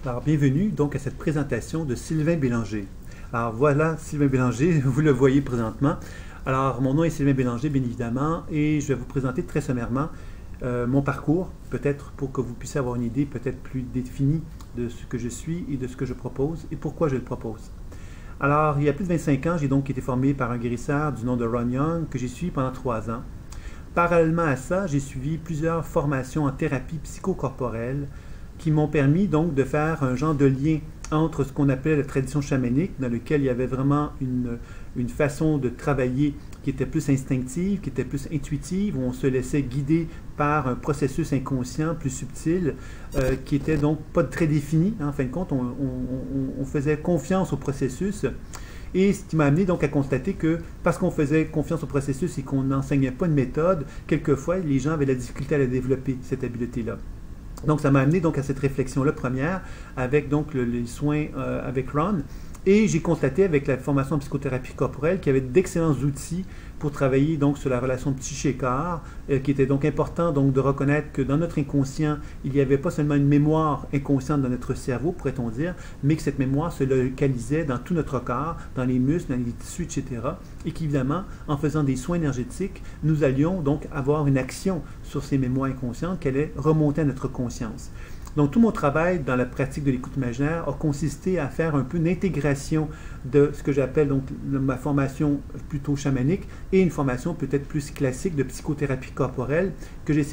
Alors, bienvenue donc à cette présentation de Sylvain Bélanger. Alors voilà Sylvain Bélanger, vous le voyez présentement. Alors mon nom est Sylvain Bélanger bien évidemment et je vais vous présenter très sommairement mon parcours, peut-être pour que vous puissiez avoir une idée peut-être plus définie de ce que je suis et de ce que je propose et pourquoi je le propose. Alors il y a plus de 25 ans, j'ai donc été formé par un guérisseur du nom de Ron Young que j'ai suivi pendant 3 ans. Parallèlement à ça, j'ai suivi plusieurs formations en thérapie psychocorporelle qui m'ont permis donc de faire un genre de lien entre ce qu'on appelait la tradition chamanique, dans lequel il y avait vraiment une façon de travailler qui était plus instinctive, qui était plus intuitive, où on se laissait guider par un processus inconscient plus subtil, qui était donc pas très défini. En fin de compte, on faisait confiance au processus. Et ce qui m'a amené donc à constater que parce qu'on faisait confiance au processus et qu'on n'enseignait pas une méthode, quelquefois les gens avaient la difficulté à la développer, cette habileté-là. Donc ça m'a amené donc à cette réflexion-là première avec donc les soins avec Ron. Et j'ai constaté avec la formation en psychothérapie corporelle qu'il y avait d'excellents outils pour travailler donc sur la relation psyché-corps, qui était donc important donc de reconnaître que dans notre inconscient, il n'y avait pas seulement une mémoire inconsciente dans notre cerveau, pourrait-on dire, mais que cette mémoire se localisait dans tout notre corps, dans les muscles, dans les tissus, etc. Et qu'évidemment, en faisant des soins énergétiques, nous allions donc avoir une action sur ces mémoires inconscientes qui allaient remonter à notre conscience. Donc, tout mon travail dans la pratique de l'écoute imaginaire a consisté à faire un peu une intégration de ce que j'appelle donc ma formation plutôt chamanique et une formation peut-être plus classique de psychothérapie corporelle que j'ai essayé